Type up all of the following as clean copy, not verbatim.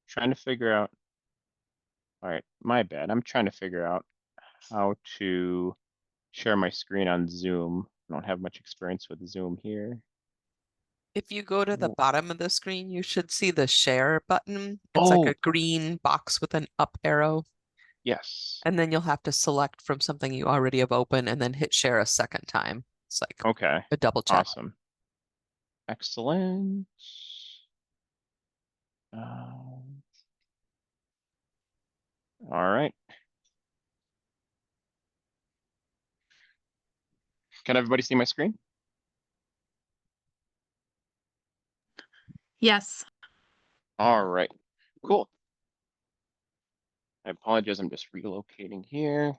Trying to figure out. All right, my bad. I'm trying to figure out how to share my screen on Zoom. I don't have much experience with Zoom here. If you go to the Wo- bottom of the screen, you should see the share button. It's like a Oh, green box with an up arrow, yes. and then you'll have to select from something you already have open and then hit share a second time. It's like Okay. a double check. Awesome. Excellent. Um, all right. Can everybody see my screen? Yes. All right. Cool. I apologize. I'm just relocating here.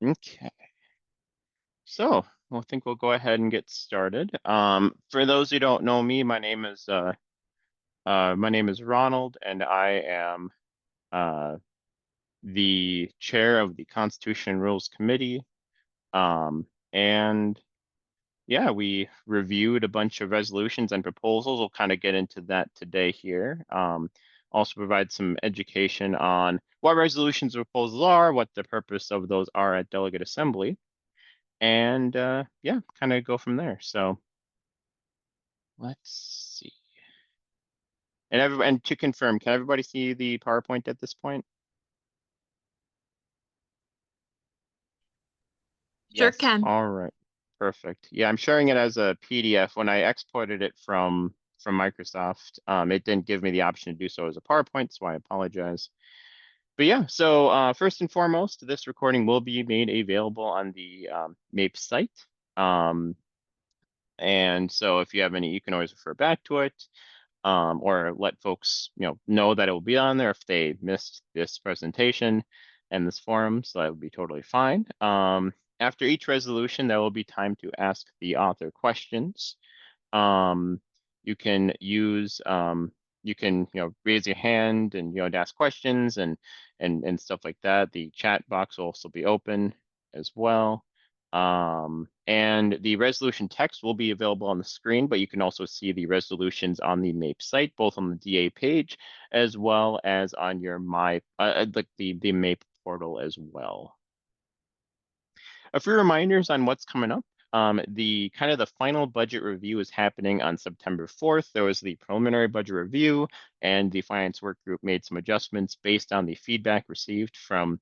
Okay. So I think we'll go ahead and get started. For those who don't know me, my name is Ronald, and I am uh, the chair of the Constitution and Rules Committee. And yeah, we reviewed a bunch of resolutions and proposals. We'll kind of get into that today here. Also provide some education on what resolutions and proposals are, what the purpose of those are at Delegate Assembly, and yeah, kind of go from there. So let's see. And to confirm, can everybody see the PowerPoint at this point? Sure Yes. can. All right. Perfect. Yeah, I'm sharing it as a PDF. When I exported it from Microsoft, it didn't give me the option to do so as a PowerPoint, so I apologize. But yeah, so first and foremost, this recording will be made available on the MAPE site. Um, and so if you have any, you can always refer back to it, or let folks know that it will be on there if they missed this presentation and this forum, so that would be totally fine. After each resolution, there will be time to ask the author questions. Um, you can use you can raise your hand and to ask questions and stuff like that. The chat box will also be open as well. And the resolution text will be available on the screen, but you can also see the resolutions on the MAPE site, both on the DA page as well as on your like the MAPE portal as well. A few reminders on what's coming up. The kind of the final budget review is happening on September 4th. There was the preliminary budget review, and the finance work group made some adjustments based on the feedback received from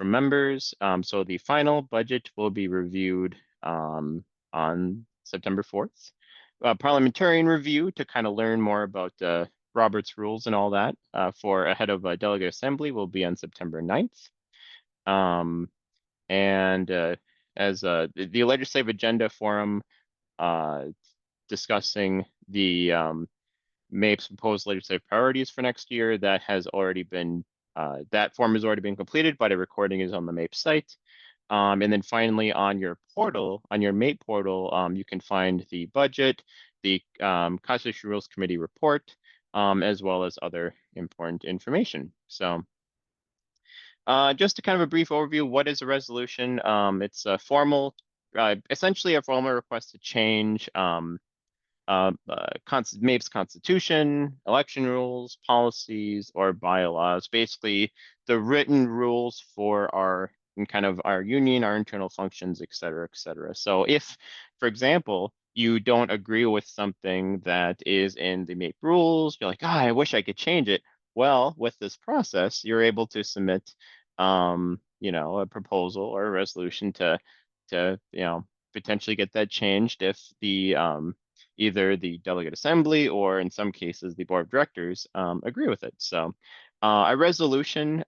members. So the final budget will be reviewed on September 4th. Parliamentarian review to kind of learn more about Robert's rules and all that for ahead of Delegate Assembly will be on September 9th. And as the legislative agenda forum uh, discussing the MAPE's proposed legislative priorities for next year, that has already been that form has already been completed, but a recording is on the MAPE site. And then finally, on your portal, on your MAPE portal, you can find the budget, the Constitutional Rules Committee report, as well as other important information. So. Just a kind of a brief overview, what is a resolution? It's a formal, essentially a formal request to change MAPE's constitution, election rules, policies, or bylaws. Basically, the written rules for our kind of our union, our internal functions, et cetera, et cetera. So if, for example, you don't agree with something that is in the MAPE rules, you're like, I wish I could change it. Well, with this process, you're able to submit, a proposal or a resolution to potentially get that changed if the either the delegate assembly or in some cases the board of directors agree with it. So a resolution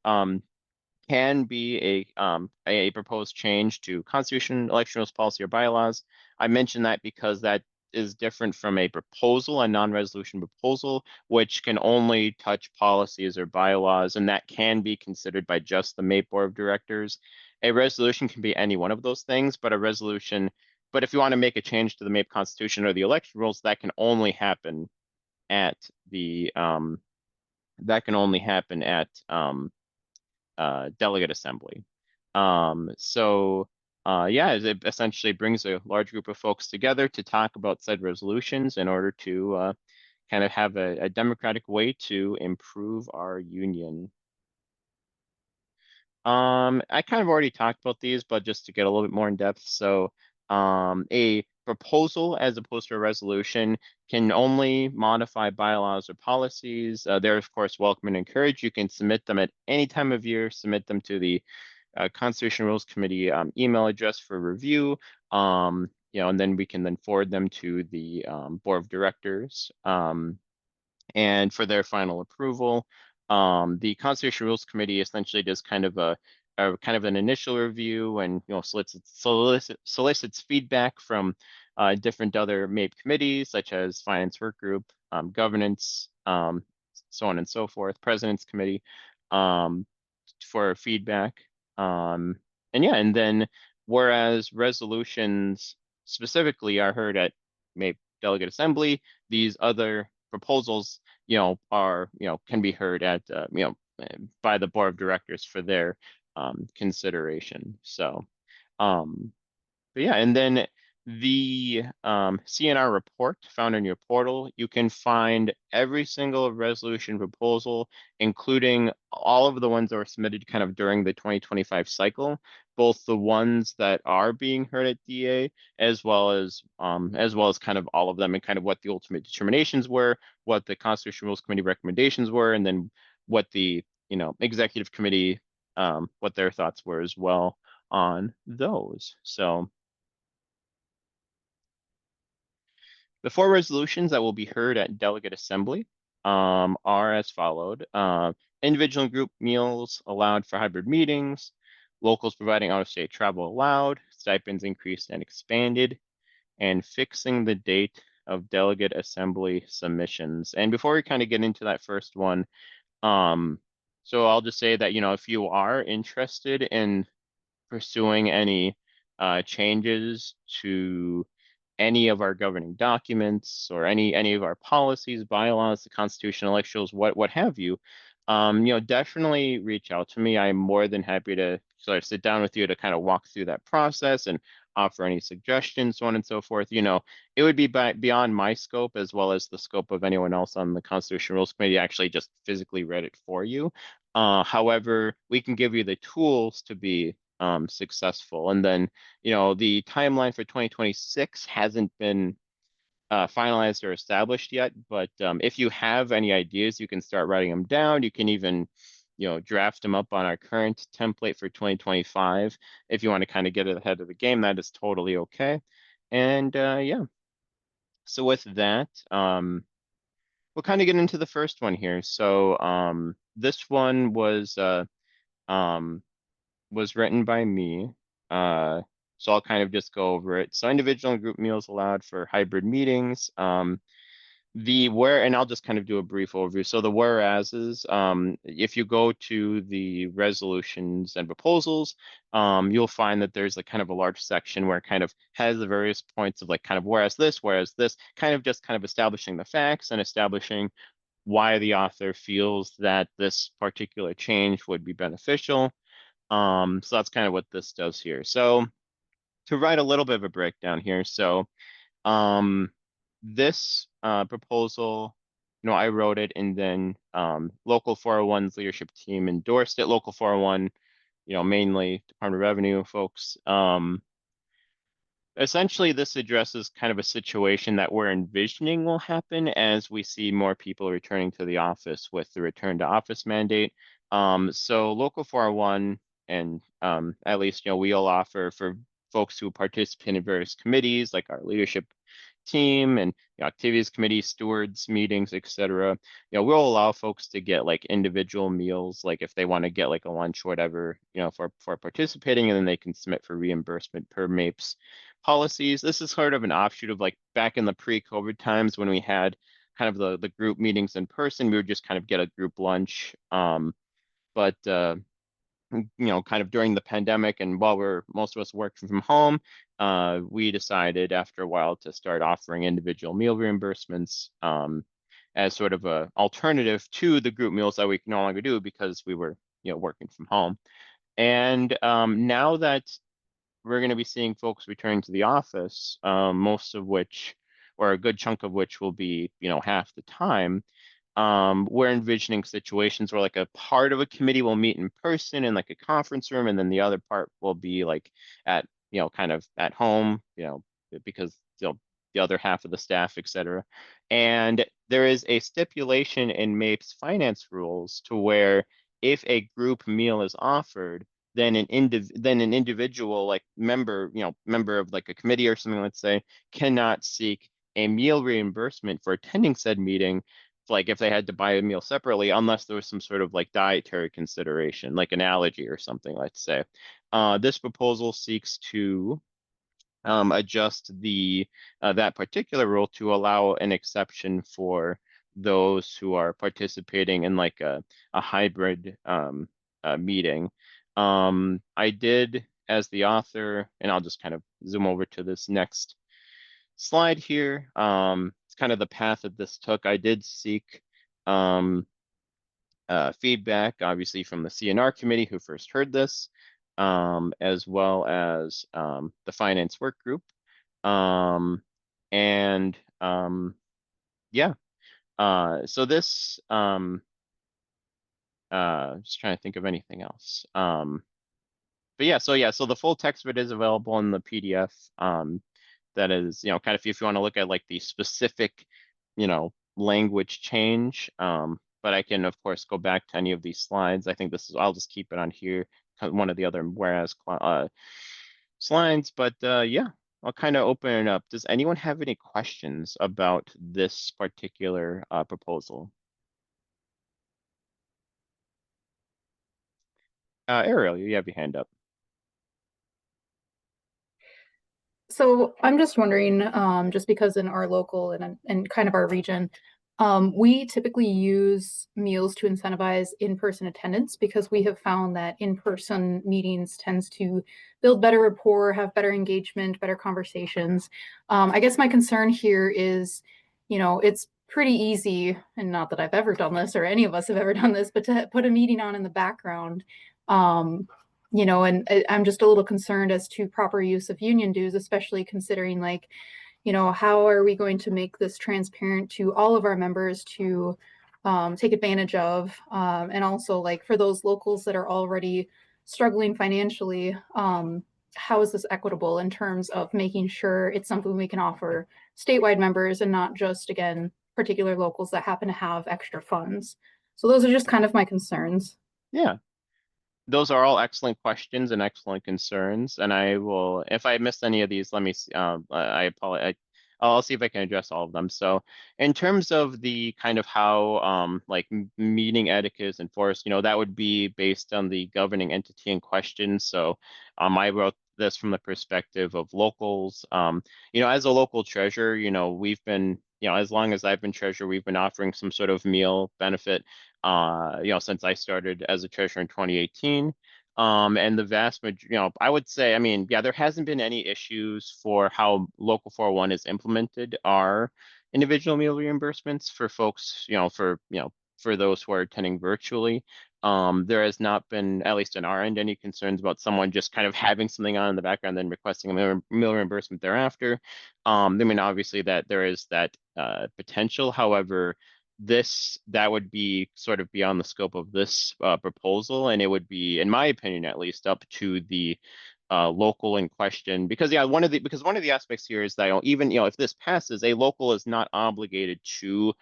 can be a proposed change to constitution, election rules, policy, or bylaws. I mention that because that is different from a proposal, a non-resolution proposal, which can only touch policies or bylaws, and that can be considered by just the MAPE board of directors. A resolution can be any one of those things, but if you want to make a change to the MAPE constitution or the election rules, that can only happen at the delegate assembly. So yeah, it essentially brings a large group of folks together to talk about said resolutions in order to kind of have a democratic way to improve our union. I kind of already talked about these, but just to get a little bit more in depth. So, a proposal as opposed to a resolution can only modify bylaws or policies. They're of course welcome and encouraged. You can submit them at any time of year, submit them to the Constitution Rules Committee email address for review. And then we can then forward them to the board of directors. And for their final approval. The Constitution Rules Committee essentially does kind of a kind of an initial review and solicits feedback from different other MAPE committees such as Finance Work Group, Governance, so on and so forth, President's Committee um, for feedback. And yeah, and then whereas resolutions specifically are heard at MAPE Delegate Assembly, these other proposals, can be heard at, by the board of directors for their consideration. So, um, but yeah, and then the CNR report found in your portal, you can find every single resolution proposal, including all of the ones that were submitted kind of during the 2025 cycle, both the ones that are being heard at DA, as well as kind of all of them and kind of what the ultimate determinations were, what the Constitutional Rules Committee recommendations were, and then what the executive committee what their thoughts were as well on those. So the four resolutions that will be heard at Delegate Assembly are as followed. Individual and group meals allowed for hybrid meetings, locals providing out-of-state travel allowed, stipends increased and expanded, and fixing the date of Delegate Assembly submissions. And before we kind of get into that first one, um, so I'll just say that, if you are interested in pursuing any changes to any of our governing documents or any of our policies, bylaws, the Constitution, elections, what have you, definitely reach out to me. I'm more than happy to sort of sit down with you to kind of walk through that process and offer any suggestions, so on and so forth. It would be beyond my scope as well as the scope of anyone else on the Constitution Rules Committee actually just physically read it for you. However, we can give you the tools to be successful. And then, the timeline for 2026 hasn't been finalized or established yet, but if you have any ideas, you can start writing them down. You can even, draft them up on our current template for 2025. If you want to kind of get ahead of the game, that is totally okay. And yeah, so with that, we'll kind of get into the first one here. So this one um, was written by me. Uh, so I'll kind of just go over it. So individual and group meals allowed for hybrid meetings. And I'll just kind of do a brief overview. So the whereases, if you go to the resolutions and proposals, you'll find that there's like kind of a large section where it kind of has the various points of like kind of whereas this, kind of just kind of establishing the facts and establishing why the author feels that this particular change would be beneficial. So that's kind of what this does here. So to write a little bit of a breakdown here. So um, this proposal, I wrote it and then Local 401's leadership team endorsed it. Local 401, mainly Department of Revenue folks. Essentially, this addresses kind of a situation that we're envisioning will happen as we see more people returning to the office with the return to office mandate. So Local 401, and at least, we'll offer for folks who participate in various committees like our leadership team and activities committee, stewards meetings, etc. We'll allow folks to get like individual meals, like if they want to get like a lunch or whatever, for participating, and then they can submit for reimbursement per MAPES policies. This is sort of an offshoot of like back in the pre-COVID times when we had kind of the group meetings in person. We would just kind of get a group lunch. But kind of during the pandemic and while most of us working from home, we decided after a while to start offering individual meal reimbursements as sort of a alternative to the group meals that we can no longer do because we were, working from home. And now that we're going to be seeing folks returning to the office, most of which, or a good chunk of which will be, half the time. We're envisioning situations where like a part of a committee will meet in person in like a conference room, and then the other part will be like at, kind of at home, because, the other half of the staff, et cetera. And there is a stipulation in MAPE's finance rules to where if a group meal is offered, then an individual like member of like a committee or something, let's say, cannot seek a meal reimbursement for attending said meeting, like if they had to buy a meal separately, unless there was some sort of like dietary consideration, like an allergy or something, let's say. This proposal seeks to adjust the that particular rule to allow an exception for those who are participating in like a hybrid meeting. I did, as the author, and I'll just kind of zoom over to this next slide here. It's kind of the path that this took. I did seek um, feedback, obviously, from the CNR committee who first heard this, as well as the finance work group. And yeah, so this, just trying to think of anything else. But so the full text of it is available in the PDF. That is, kind of if you want to look at like the specific, language change. But I can, of course, go back to any of these slides. I think I'll just keep it on here, one of the other whereas slides. But yeah, I'll kind of open it up. Does anyone have any questions about this particular proposal? Ariel, you have your hand up. So I'm just wondering, just because in our local and kind of our region, we typically use meals to incentivize in-person attendance because we have found that in-person meetings tends to build better rapport, have better engagement, better conversations. I guess my concern here is, it's pretty easy, and not that I've ever done this or any of us have ever done this, but to put a meeting on in the background. And I'm just a little concerned as to proper use of union dues, especially considering like, how are we going to make this transparent to all of our members to take advantage of? And also like for those locals that are already struggling financially, how is this equitable in terms of making sure it's something we can offer statewide members and not just, again, particular locals that happen to have extra funds? So those are just kind of my concerns. Yeah. Those are all excellent questions and excellent concerns. And I will, if I missed any of these, let me see. I apologize. I'll see if I can address all of them. So in terms of the kind of how like meeting etiquette is enforced, that would be based on the governing entity in question. So I wrote this from the perspective of locals. As a local treasurer, we've been, as long as I've been treasurer, we've been offering some sort of meal benefit since I started as a treasurer in 2018. And the vast majority, I would say, I mean, yeah, there hasn't been any issues for how Local 401 is implemented our individual meal reimbursements for folks, for those who are attending virtually. There has not been, at least on our end, any concerns about someone just kind of having something on in the background, then requesting a meal reimbursement thereafter. I mean, obviously that there is that potential. However, that would be sort of beyond the scope of this proposal, and it would be, in my opinion at least, up to the local in question. Because yeah, one of the aspects here is that even if this passes, a local is not obligated to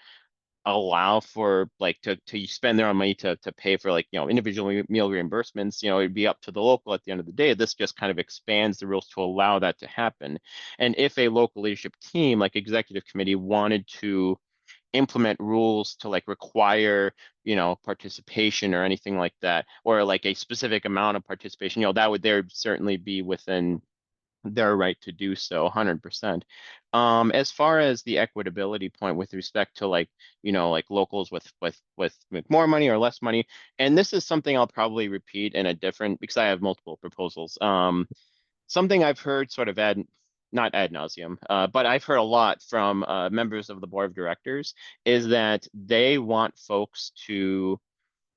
allow for like to spend their own money to pay for like individual meal reimbursements. It'd be up to the local at the end of the day. This just kind of expands the rules to allow that to happen. And if a local leadership team like executive committee wanted to implement rules to like require participation or anything like that, or like a specific amount of participation, that would there certainly be within their right to do so 100%. As far as the equitability point with respect to like like locals with more money or less money, and this is something I'll probably repeat in a different, because I have multiple proposals. Something I've heard sort of not ad nauseum, but I've heard a lot from members of the board of directors is that they want folks to,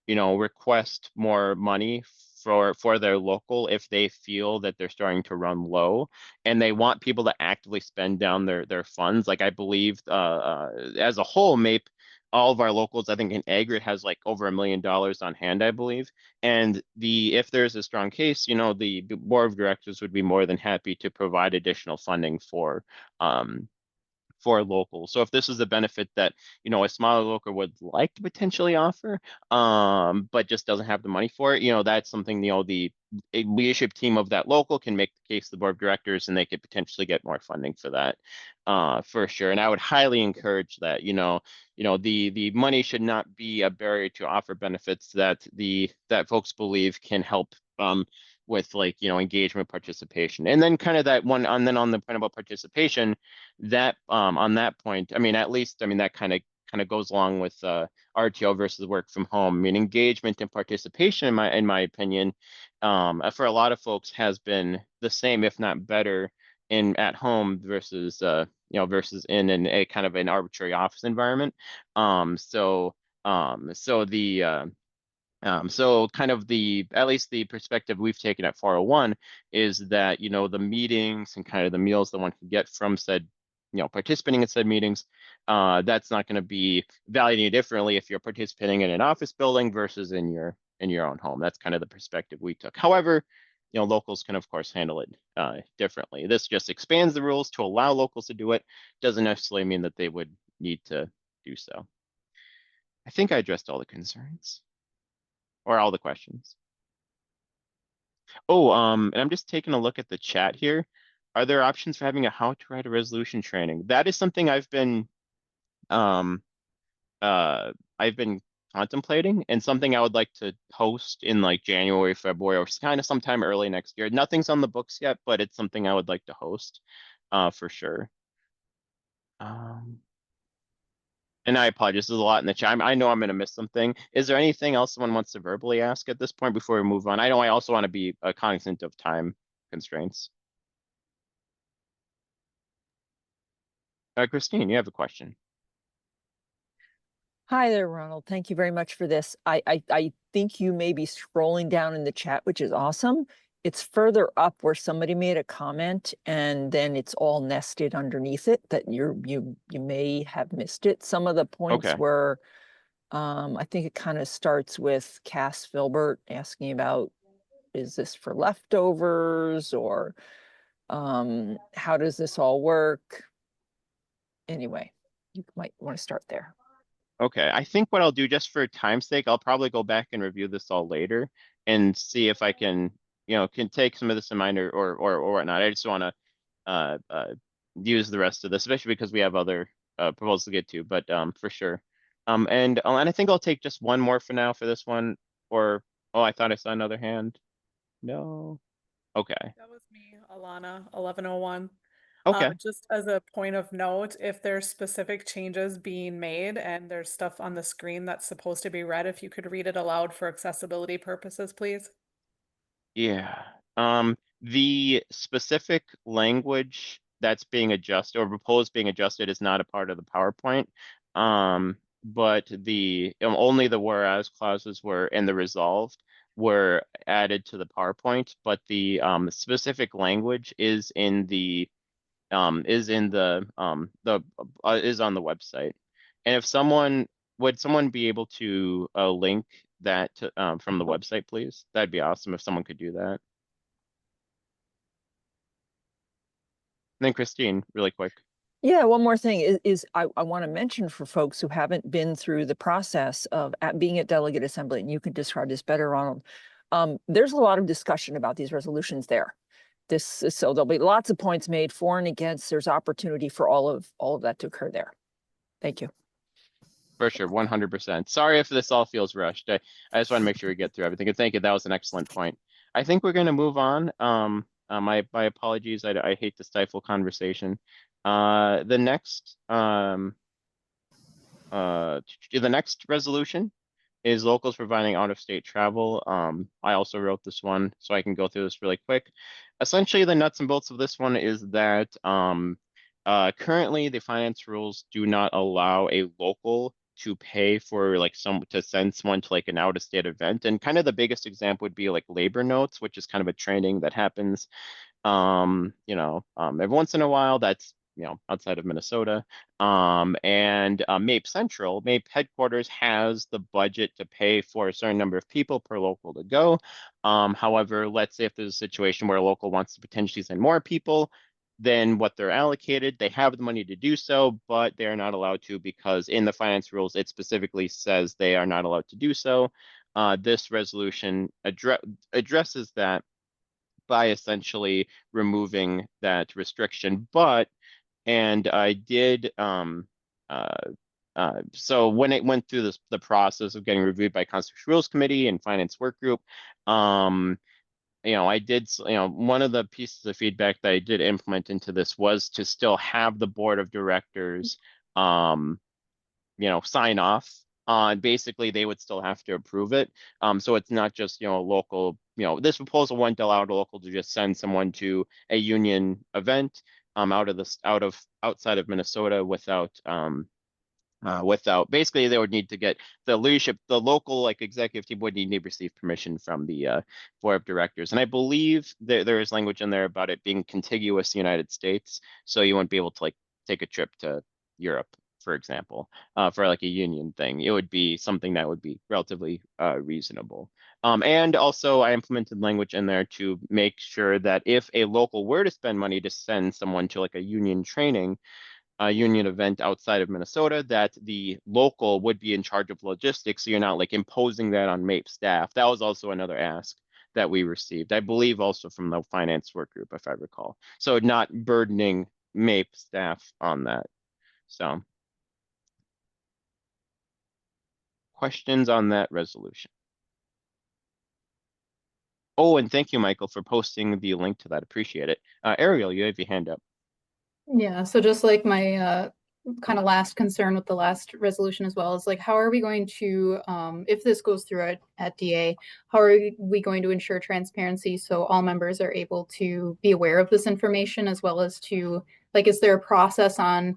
request more money for their local if they feel that they're starting to run low and they want people to actively spend down their funds. Like I believe as a whole, MAPE, all of our locals, I think in aggregate has like over $1 million on hand, I believe. And if there's a strong case, you know, the board of directors would be more than happy to provide additional funding for locals. So if this is a benefit that, you know, a smaller local would like to potentially offer, but just doesn't have the money for it, you know, that's something, you know, the leadership team of that local can make the case to the board of directors and they could potentially get more funding for that, for sure. And I would highly encourage that, the money should not be a barrier to offer benefits that folks believe can help, with like, engagement participation. And then kind of that one, and then on the point about participation, that on that point, I mean, at least, I mean, that kind of goes along with RTO versus work from home. I mean, engagement and participation, in my opinion, for a lot of folks has been the same, if not better, in at home versus versus in a kind of an arbitrary office environment. So kind of at least the perspective we've taken at 401 is that, the meetings and kind of the meals that one can get from said, participating in said meetings, that's not going to be valued differently if you're participating in an office building versus in your own home. That's kind of the perspective we took. However, locals can of course handle it differently. This just expands the rules to allow locals to do it. Doesn't necessarily mean that they would need to do so. I think I addressed all the concerns. Or all the questions. Oh, and I'm just taking a look at the chat here. Are there options for having a how to write a resolution training? That is something I've been contemplating and something I would like to host in like January, February, or kind of sometime early next year. Nothing's on the books yet, but it's something I would like to host for sure. And I apologize, there's a lot in the chat. I know I'm going to miss something. Is there anything else someone wants to verbally ask at this point before we move on? I know I also want to be cognizant of time constraints. Christine, you have a question. Hi there, Ronald. Thank you very much for this. I think you may be scrolling down in the chat, which is awesome. It's further up where somebody made a comment and then it's all nested underneath it that you may have missed it. Some of the points Okay. were, I think it kind of starts with Cass Filbert asking about, is this for leftovers or how does this all work? Anyway, you might want to start there. Okay, I think what I'll do just for time's sake, I'll probably go back and review this all later and see if I can take some of this in mind or whatnot. I just want to use the rest of this, especially because we have other proposals to get to, but for sure. And I think I'll take just one more for now for this one. Or, oh, I thought I saw another hand. No. Okay. That was me, Alana, 1101. Okay. Just as a point of note, if there's specific changes being made and there's stuff on the screen that's supposed to be read, if you could read it aloud for accessibility purposes, please. Yeah. The specific language that's being adjusted or proposed being adjusted is not a part of the PowerPoint. But the only the whereas clauses were and the resolved were added to the PowerPoint, but the specific language is in the is on the website. And if would someone be able to link that to, from the website, please? That'd be awesome if someone could do that. And then Christine, really quick. Yeah, one more thing is I want to mention for folks who haven't been through the process of being at Delegate Assembly, and you can describe this better, Ronald. There's a lot of discussion about these resolutions there. So there'll be lots of points made for and against. There's opportunity for all of that to occur there. Thank you. For sure, 100%. Sorry if this all feels rushed. I just want to make sure we get through everything. And thank you. That was an excellent point. I think we're going to move on. My apologies. I hate to stifle conversation. The next resolution is locals providing out-of-state travel. I also wrote this one, so I can go through this really quick. Essentially, the nuts and bolts of this one is that currently the finance rules do not allow a local to pay for like to send someone to like an out of state event. And kind of the biggest example would be like labor notes, which is kind of a training that happens every once in a while. That's outside of Minnesota. And MAPE Central, MAPE headquarters has the budget to pay for a certain number of people per local to go. However, let's say if there's a situation where a local wants to potentially send more people than what they're allocated, they have the money to do so, but they're not allowed to because in the finance rules, it specifically says they are not allowed to do so. This resolution addresses that by essentially removing that restriction. And I did so when it went through the process of getting reviewed by Constitutional Rules Committee and Finance Work Group, I did, one of the pieces of feedback that I did implement into this was to still have the board of directors, sign off on. Basically, they would still have to approve it. So it's not just, local, this proposal wouldn't allow the local to just send someone to a union event, outside of Minnesota without basically they would need to get the leadership, the local like executive team would need to receive permission from the board of directors. And I believe there is language in there about it being contiguous to the United States, so you wouldn't be able to like take a trip to Europe, for example, for like a union thing. It would be something that would be relatively reasonable. And also I implemented language in there to make sure that if a local were to spend money to send someone to like a union training, a union event outside of Minnesota, that the local would be in charge of logistics. So you're not like imposing that on MAPE staff. That was also another ask that we received, I believe also from the finance work group, if I recall. So not burdening MAPE staff on that. So questions on that resolution? Oh, and thank you, Michael, for posting the link to that. Appreciate it. Ariel, you have your hand up. Yeah, so just like my kind of last concern with the last resolution as well is like, how are we going to, if this goes through at DA, how are we going to ensure transparency so all members are able to be aware of this information, as well as to, like, is there a process on,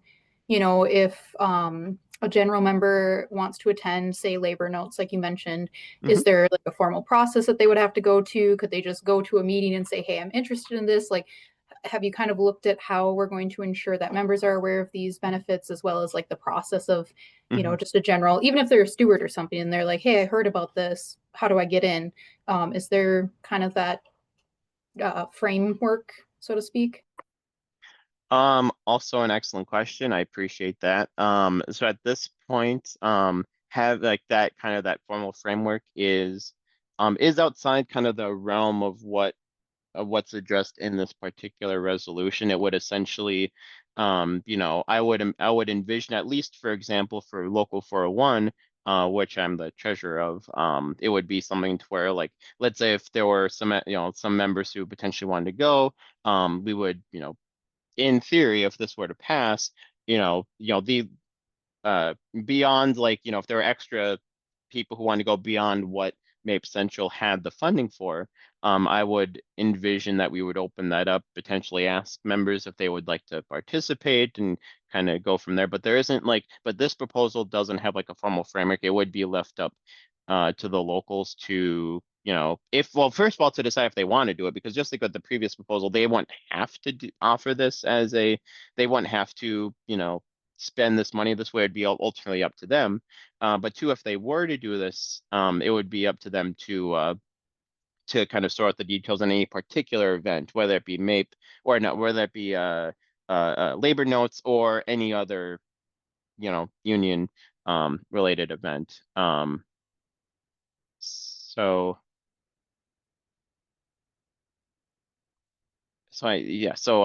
if a general member wants to attend, say, labor notes, like you mentioned, is there like a formal process that they would have to go to? Could they just go to a meeting and say, hey, I'm interested in this? Like, have you kind of looked at how we're going to ensure that members are aware of these benefits, as well as like the process of, just a general, even if they're a steward or something and they're like, hey, I heard about this, how do I get in? Is there kind of that framework, so to speak? Also an excellent question. I appreciate that. So at this point, have like that kind of that formal framework is outside kind of the realm of what's addressed in this particular resolution. It would essentially, I would envision, at least for example, for Local 401, which I'm the treasurer of, it would be something to where, like, let's say if there were some members who potentially wanted to go, we would, in theory, if this were to pass, the beyond, like, if there were extra people who want to go beyond what MAPE Central had the funding for, I would envision that we would open that up, potentially ask members if they would like to participate and kind of go from there. But there isn't but this proposal doesn't have like a formal framework. It would be left up to the locals to, first of all, to decide if they want to do it, because just like with the previous proposal, they won't have to offer this they won't have to, spend this money this way. It'd be ultimately up to them. But two, if they were to do this, it would be up to them to kind of sort out the details on any particular event, whether it be MAPE or not, whether it be labor notes or any other, union related event. So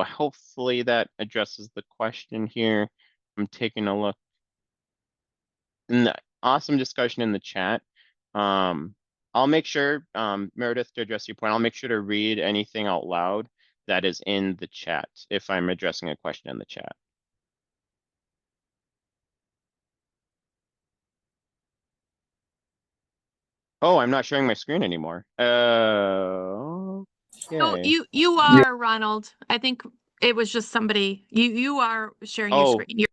hopefully that addresses the question here. I'm taking a look. Awesome discussion in the chat. I'll make sure, Meredith, to address your point, I'll make sure to read anything out loud that is in the chat if I'm addressing a question in the chat. Oh, I'm not sharing my screen anymore. No, Okay. you are, Ronald. I think it was just somebody. You are sharing your Oh. screen.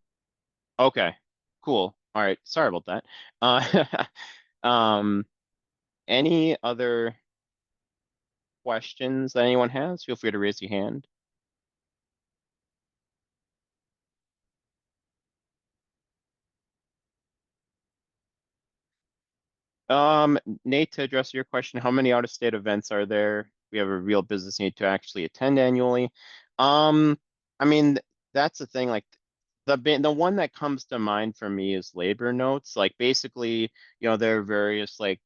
Okay, cool. All right, sorry about that. Um, any other questions that anyone has? Feel free to raise your hand. Nate, to address your question, how many out-of-state events are there? We have a real business need to actually attend annually. I mean, that's the thing, like the one that comes to mind for me is labor notes. Like basically, there are various like,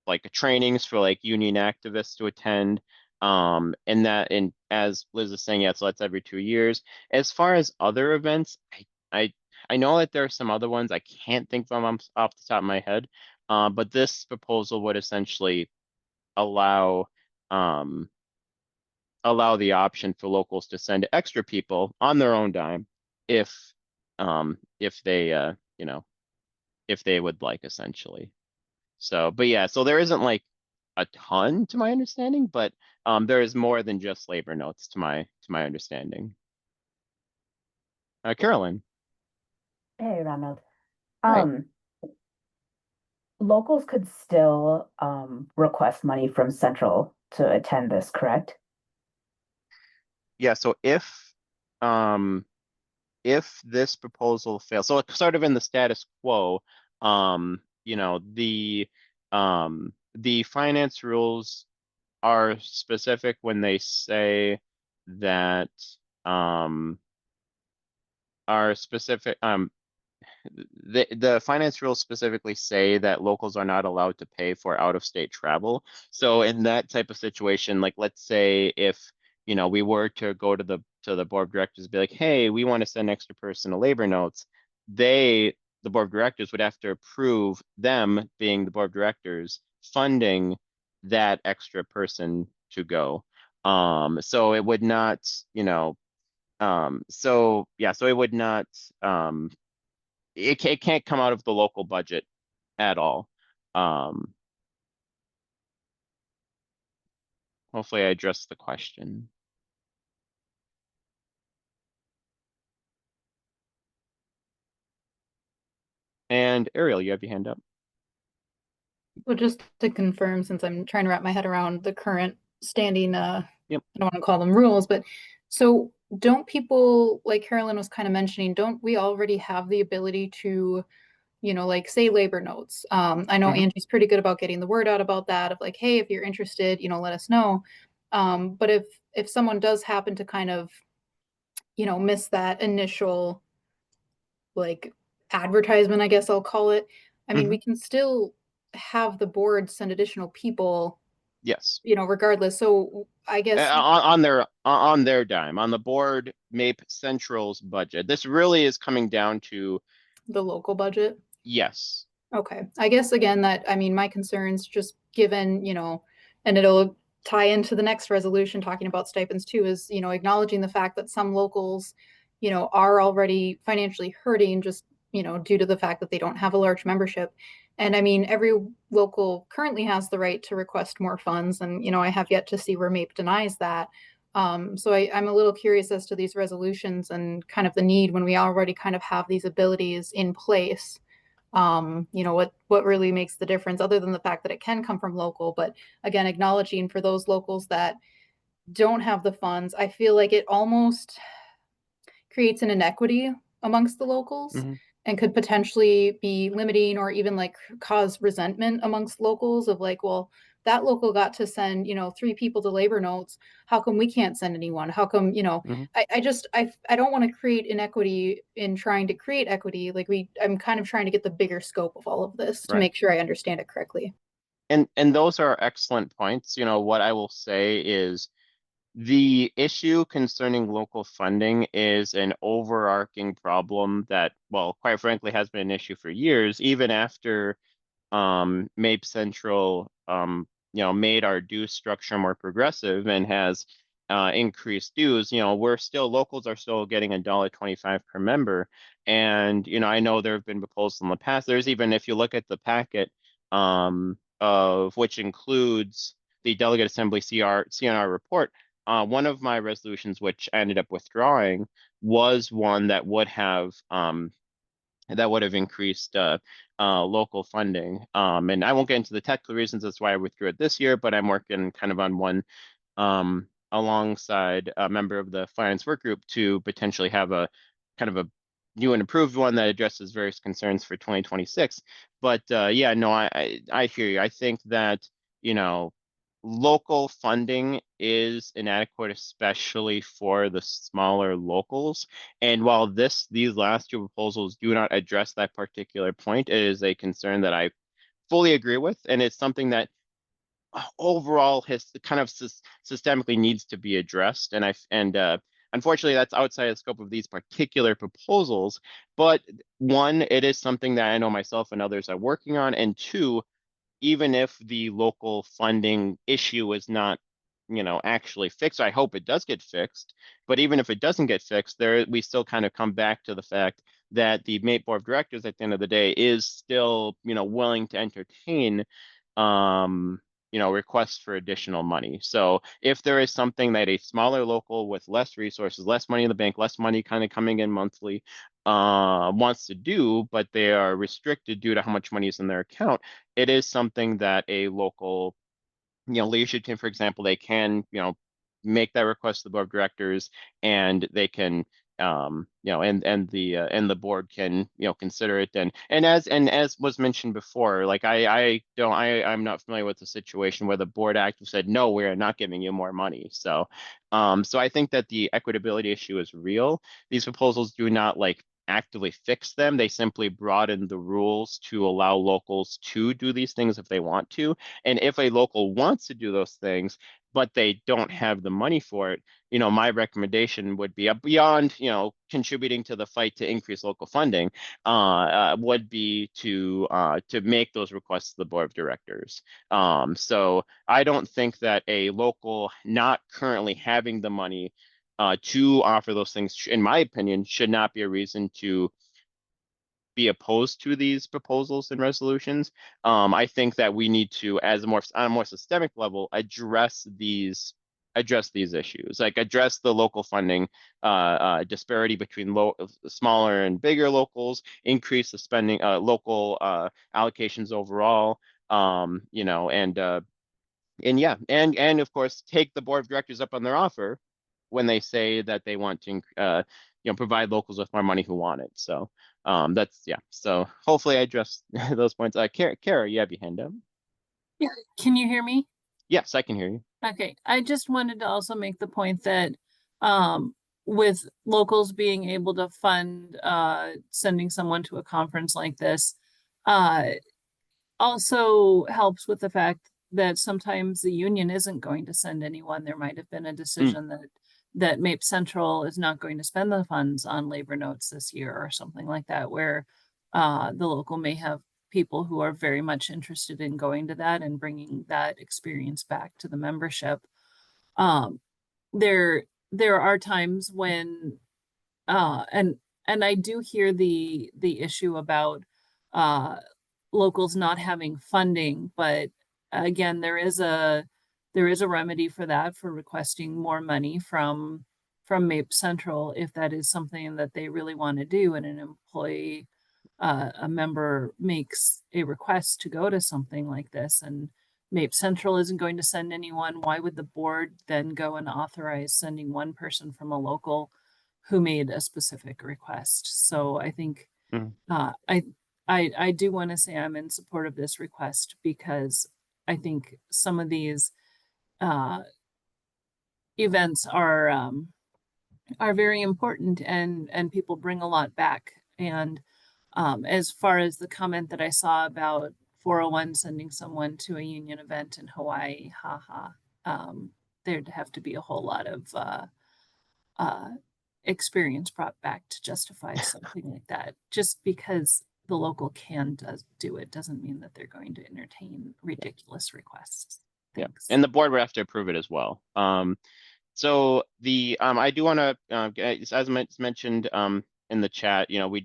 like trainings for like union activists to attend. And as Liz is saying, yeah, so that's every 2 years. As far as other events, I I know that there are some other ones I can't think of them off the top of my head. But this proposal would essentially allow um allow the option for locals to send extra people on their own dime if they if they would like essentially. So, but yeah, so there isn't like a ton to my understanding, but there is more than just labor notes to my understanding. Carolyn. Hey, Ronald. Hi. Um, Locals could still request money from Central to attend this, correct? Yeah, so if this proposal fails, so it's sort of in the status quo, the finance rules are specific when they say that are specific the finance rules specifically say that locals are not allowed to pay for out-of-state travel. So in that type of situation, like let's say if we were to go to the board of directors and be like, hey, we want to send extra person to labor notes, the board of directors would have to approve them being the board of directors funding that extra person to go. So it would not, so yeah, so it would not it can't come out of the local budget at all. Um, Hopefully I addressed the question. And Ariel, you have your hand up. Well, just to confirm, since I'm trying to wrap my head around the current standing, Yep. I don't want to call them rules, but so don't people, like Carolyn was kind of mentioning, don't we already have the ability to, like say labor notes? I know Mhm. Angie's pretty good about getting the word out about that of like, hey, if you're interested, let us know. But if someone does happen to kind of, miss that initial like advertisement, I guess I'll call it. I mean, we can still have the board send additional people, Yes. regardless. So I guess On their dime, on the board MAPE Central's budget. This really is coming down to the local budget. yes. Okay. I guess again that I mean my concerns just given, and it'll tie into the next resolution talking about stipends too, is, acknowledging the fact that some locals, are already financially hurting just, due to the fact that they don't have a large membership. And I mean, every local currently has the right to request more funds. And, I have yet to see where MAPE denies that. So I'm a little curious as to these resolutions and kind of the need when we already kind of have these abilities in place. What really makes the difference other than the fact that it can come from local, but again, acknowledging for those locals that don't have the funds, I feel like it almost creates an inequity amongst the locals Mhm. and could potentially be limiting or even like cause resentment amongst locals of like, well, that local got to send, 3 people to labor notes. How come we can't send anyone? How come, Mhm. I don't want to create inequity in trying to create equity. Like I'm kind of trying to get the bigger scope of all of this to Right. make sure I understand it correctly. And those are excellent points. What I will say is the issue concerning local funding is an overarching problem that, well, quite frankly, has been an issue for years, even after MAPE Central, made our due structure more progressive and has increased dues. Locals are still getting $1.25 per member. And, I know there have been proposals in the past. There's even, if you look at the packet of which includes the Delegate Assembly CNR report, one of my resolutions, which I ended up withdrawing, was one that would have that would have increased local funding. And I won't get into the technical reasons. That's why I withdrew it this year, but I'm working kind of on one alongside a member of the finance work group to potentially have a kind of a new and improved one that addresses various concerns for 2026. But yeah, no, I hear you. I think that, you know, local funding is inadequate, especially for the smaller locals. And while these last two proposals do not address that particular point, it is a concern that I fully agree with, and it's something that overall has kind of systemically needs to be addressed. And unfortunately, that's outside of the scope of these particular proposals. But one, it is something that I know myself and others are working on, and two, even if the local funding issue is not, you know, actually fixed, I hope it does get fixed. But even if it doesn't get fixed, we still kind of come back to the fact that the MAPE board of directors at the end of the day is still, you know, willing to entertain, you know, requests for additional money. So if there is something that a smaller local with less resources, less money in the bank, less money kind of coming in monthly, wants to do, but they are restricted due to how much money is in their account, it is something that a local, you know, leadership team, for example, they can, you know, make that request to the board of directors, and they can, you know, and the board can, you know, consider it. And as was mentioned before, like I'm not familiar with the situation where the board actually said, no, we're not giving you more money. So so I think that the equitability issue is real. These proposals do not like actively fix them. They simply broaden the rules to allow locals to do these things if they want to. And if a local wants to do those things, but they don't have the money for it, you know, my recommendation would be beyond, you know, contributing to the fight to increase local funding, would be to make those requests to the board of directors. So I don't think that a local not currently having the money to offer those things, in my opinion, should not be a reason to be opposed to these proposals and resolutions. I think that we need to, as on a more systemic level, address these issues, like address the local funding disparity between smaller and bigger locals, increase the spending, local allocations overall, you know, and yeah, and of course, take the board of directors up on their offer when they say that they want to, you know, provide locals with more money who want it. So that's, yeah. So hopefully I addressed those points. Kara, you have your hand up. Yeah, can you hear me? Yes, I can hear you. Okay, I just wanted to also make the point that with locals being able to fund sending someone to a conference like this also helps with the fact that sometimes the union isn't going to send anyone. There might have been a decision that MAPE Central is not going to spend the funds on labor notes this year or something like that, where the local may have people who are very much interested in going to that and bringing that experience back to the membership. There are times when and I do hear the issue about locals not having funding, but again, there is a remedy for that, for requesting more money from MAPE Central if that is something that they really want to do, and an employee, a member makes a request to go to something like this, and MAPE Central isn't going to send anyone. Why would the board then go and authorize sending one person from a local who made a specific request? So I think I do want to say I'm in support of this request, because I think some of these events are very important, and people bring a lot back. And as far as the comment that I saw about 401 sending someone to a union event in Hawaii, there'd have to be a whole lot of experience brought back to justify something like that. Just because the local can do it doesn't mean that they're going to entertain ridiculous requests. Thanks. Yeah, and the board would have to approve it as well. So the I do want to, as mentioned in the chat, you know, we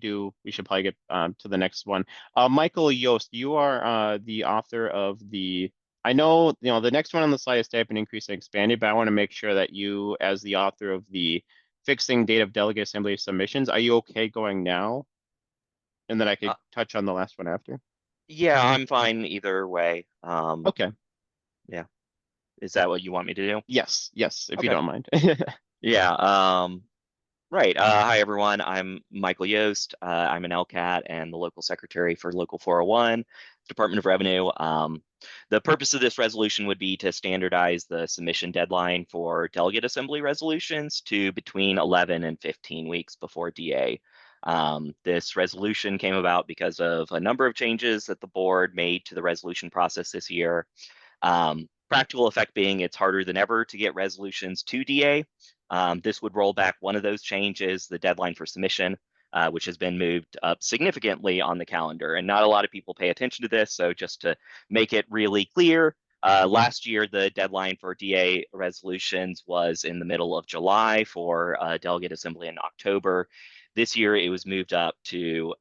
should probably get to the next one. Michael Yost, you are the author of the, I know, you know, the next one on the slide is stipend increase and expanded, but I want to make sure that you, as the author of the fixing date of delegate assembly submissions, are you okay going now? And then I could Uh, touch on the last one after. Yeah, I'm fine either way. Okay. Is that what you want me to do? Yes, yes, if you Okay. don't mind. Yeah. Right. Hi, everyone. I'm Michael Yost. I'm an LCAT and the local secretary for Local 401, Department of Revenue. The purpose of this resolution would be to standardize the submission deadline for delegate assembly resolutions to between 11 and 15 weeks before DA. This resolution came about because of a number of changes that the board made to the resolution process this year. Practical effect being it's harder than ever to get resolutions to DA. This would roll back one of those changes, the deadline for submission, which has been moved up significantly on the calendar. And not a lot of people pay attention to this. So just to make it really clear, last year, the deadline for DA resolutions was in the middle of July for delegate assembly in October. This year, it was moved up to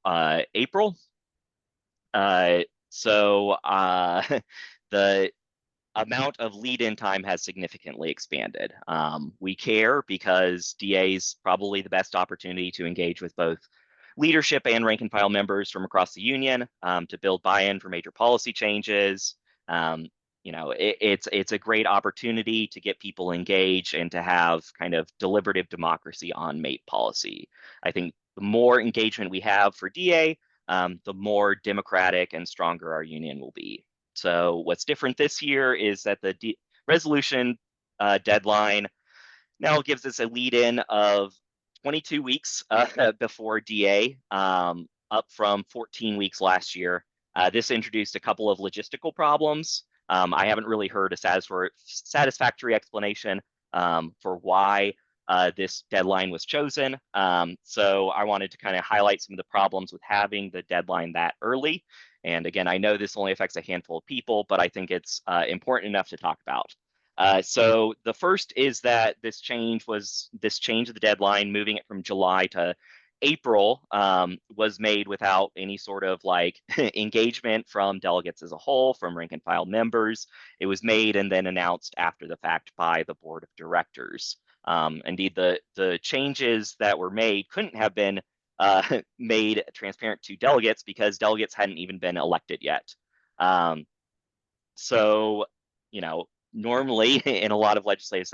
April. So the amount of lead-in time has significantly expanded. We care because DA is probably the best opportunity to engage with both leadership and rank and file members from across the union to build buy-in for major policy changes. It's a great opportunity to get people engaged and to have kind of deliberative democracy on MAPE policy. I think the more engagement we have for DA, the more democratic and stronger our union will be. So what's different this year is that the resolution deadline now gives us a lead-in of 22 weeks before DA, up from 14 weeks last year. This introduced a couple of logistical problems. I haven't really heard a satisfactory explanation for why this deadline was chosen. So I wanted to kind of highlight some of the problems with having the deadline that early. And again, I know this only affects a handful of people, but I think it's important enough to talk about. So the first is that this change of the deadline, moving it from July to April, was made without any sort of like engagement from delegates as a whole, from rank and file members. It was made and then announced after the fact by the board of directors. Indeed, the changes that were made couldn't have been made transparent to delegates because delegates hadn't even been elected yet. So, normally in a lot of legislative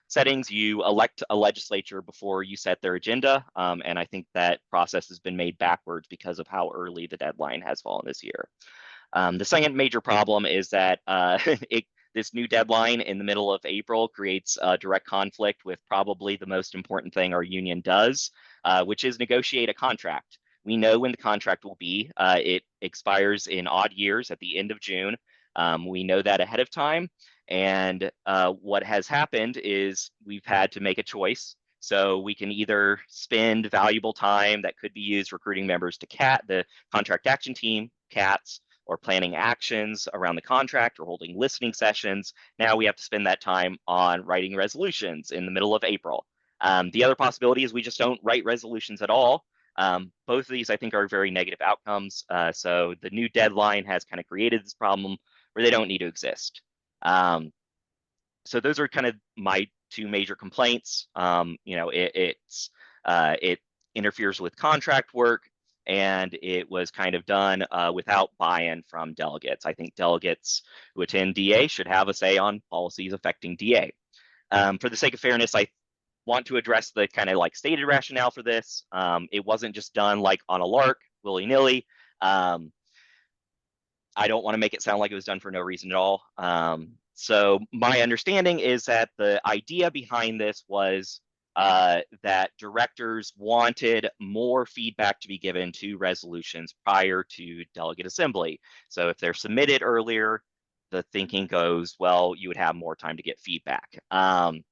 settings, you elect a legislature before you set their agenda. And I think that process has been made backwards because of how early the deadline has fallen this year. The second major problem is that this new deadline in the middle of April creates a direct conflict with probably the most important thing our union does, which is negotiate a contract. We know when the contract will be. It expires in odd years at the end of June. We know that ahead of time. And what has happened is we've had to make a choice. So we can either spend valuable time that could be used recruiting members to the contract action team, CATS, or planning actions around the contract or holding listening sessions. Now we have to spend that time on writing resolutions in the middle of April. The other possibility is we just don't write resolutions at all. Both of these, I think, are very negative outcomes. So the new deadline has kind of created this problem where they don't need to exist. So those are kind of my two major complaints. It interferes with contract work, and it was kind of done without buy-in from delegates. I think delegates who attend DA should have a say on policies affecting DA. For the sake of fairness, I want to address the kind of like stated rationale for this. It wasn't just done like on a lark, willy-nilly. I don't want to make it sound like it was done for no reason at all. So my understanding is that the idea behind this was that directors wanted more feedback to be given to resolutions prior to delegate assembly. So if they're submitted earlier, the thinking goes, well, you would have more time to get feedback. I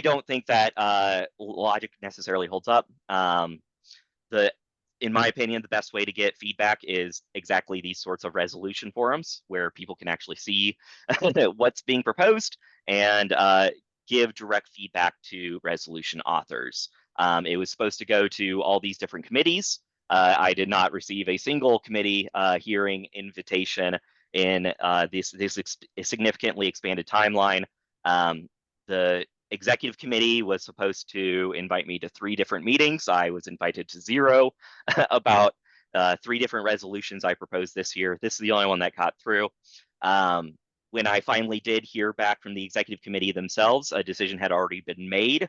don't think that logic necessarily holds up. In my opinion, the best way to get feedback is exactly these sorts of resolution forums where people can actually see what's being proposed and give direct feedback to resolution authors. It was supposed to go to all these different committees. I did not receive a single committee hearing invitation in this significantly expanded timeline. The executive committee was supposed to invite me to 3 different meetings. I was invited to 0 about 3 different resolutions I proposed this year. This is the only one that got through. When I finally did hear back from the executive committee themselves, a decision had already been made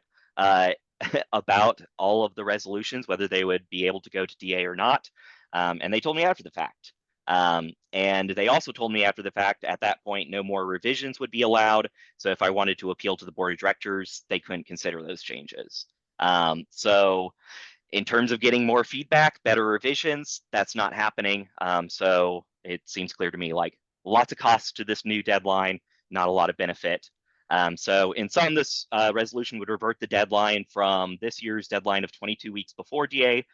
about all of the resolutions, whether they would be able to go to DA or not. And they told me after the fact. And they also told me after the fact, at that point, no more revisions would be allowed. So if I wanted to appeal to the board of directors, they couldn't consider those changes. So in terms of getting more feedback, better revisions, that's not happening. So it seems clear to me like lots of costs to this new deadline, not a lot of benefit. So in sum, this resolution would revert the deadline from this year's deadline of 22 weeks before DA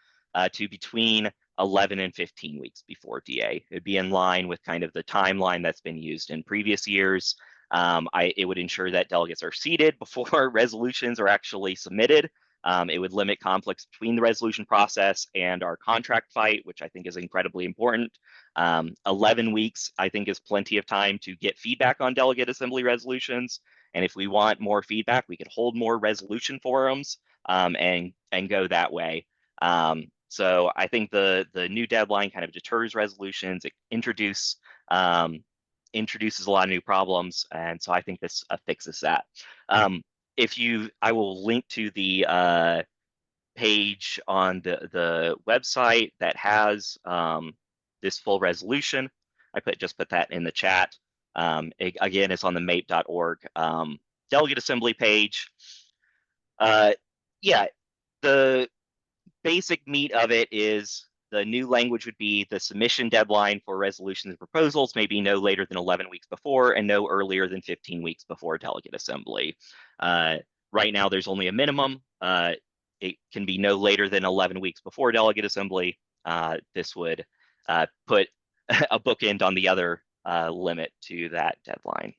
to between 11 and 15 weeks before DA. It'd be in line with kind of the timeline that's been used in previous years. It would ensure that delegates are seated before resolutions are actually submitted. It would limit conflicts between the resolution process and our contract fight, which I think is incredibly important. 11 weeks, I think, is plenty of time to get feedback on delegate assembly resolutions. And if we want more feedback, we could hold more resolution forums and go that way. So I think the new deadline kind of deters resolutions. It introduces a lot of new problems, and so I think this fixes that. I will link to the page on the website that has this full resolution. I just put that in the chat. Again, it's on the MAPE.org delegate assembly page. Yeah, the basic meat of it is the new language would be the submission deadline for resolutions and proposals may be no later than 11 weeks before and no earlier than 15 weeks before delegate assembly. Right now, there's only a minimum. It can be no later than 11 weeks before delegate assembly. This would put a bookend on the other limit to that deadline.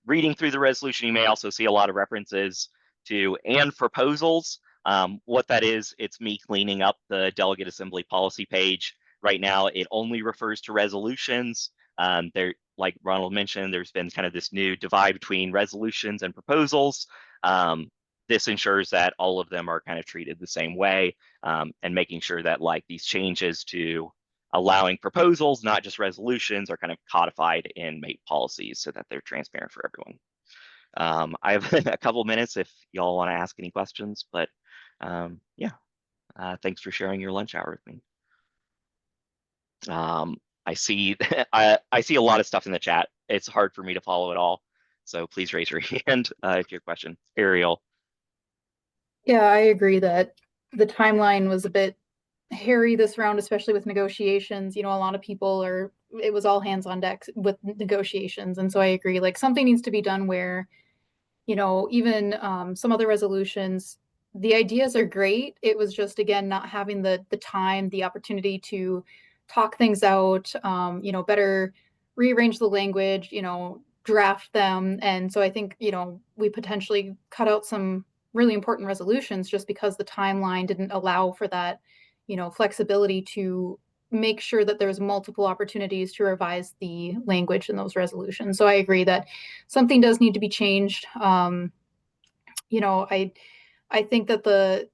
Reading through the resolution, you may also see a lot of references to and proposals. What that is, it's me cleaning up the delegate assembly policy page. Right now, it only refers to resolutions. Like Ronald mentioned, there's been kind of this new divide between resolutions and proposals. This ensures that all of them are kind of treated the same way, and making sure that like these changes to allowing proposals, not just resolutions, are kind of codified in MAPE policies so that they're transparent for everyone. I have a couple minutes if y'all want to ask any questions, but yeah, thanks for sharing your lunch hour with me. I see I see a lot of stuff in the chat. It's hard for me to follow it all, so please raise your hand if you have a question. Ariel. Yeah, I agree that the timeline was a bit hairy this round, especially with negotiations. You know, a lot of people it was all hands on deck with negotiations. And so I agree, like something needs to be done where, you know, even some other resolutions, the ideas are great. It was just, again, not having the time, the opportunity to talk things out, you know, better rearrange the language, you know, draft them. And so I think, you know, we potentially cut out some really important resolutions just because the timeline didn't allow for that, you know, flexibility to make sure that there's multiple opportunities to revise the language in those resolutions. So I agree that something does need to be changed. You know, I think that the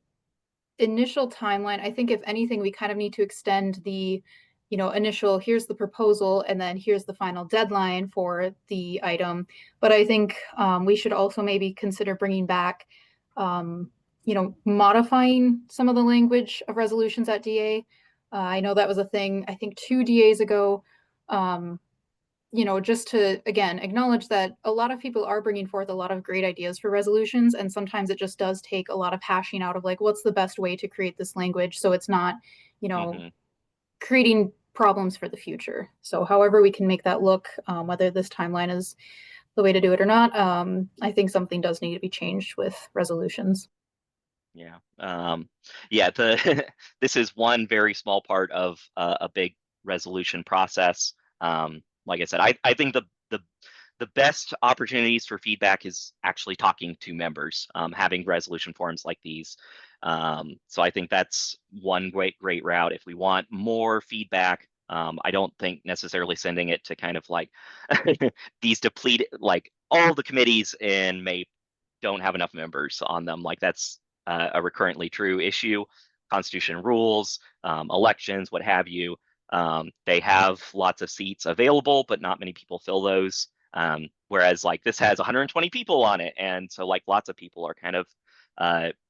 initial timeline, I think if anything, we kind of need to extend the, you know, initial, here's the proposal, and then here's the final deadline for the item. But I think we should also maybe consider bringing back, you know, modifying some of the language of resolutions at DA. I know that was a thing, I think 2 DAs ago, you know, just to, again, acknowledge that a lot of people are bringing forth a lot of great ideas for resolutions. And sometimes it just does take a lot of hashing out of like, what's the best way to create this language so it's not, you know, creating problems for the future. So however we can make that look, whether this timeline is the way to do it or not, I think something does need to be changed with resolutions. Yeah. Yeah, this is one very small part of a big resolution process. Like I said, I think the best opportunities for feedback is actually talking to members, having resolution forums like these. So I think that's one great route. If we want more feedback, I don't think necessarily sending it to kind of like these depleted, like all the committees in May don't have enough members on them. Like that's a recurrently true issue. Constitution rules, elections, what have you. They have lots of seats available, but not many people fill those. Whereas like this has 120 people on it. And so like lots of people are kind of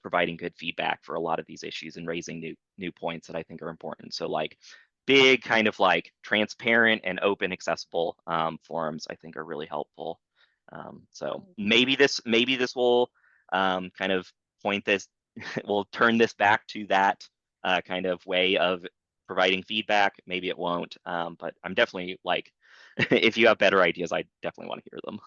providing good feedback for a lot of these issues and raising new points that I think are important. So like big kind of like transparent and open accessible forums I think are really helpful. So maybe this will kind of point this, will turn this back to that kind of way of providing feedback. Maybe it won't, but I'm definitely like, if you have better ideas, I definitely want to hear them.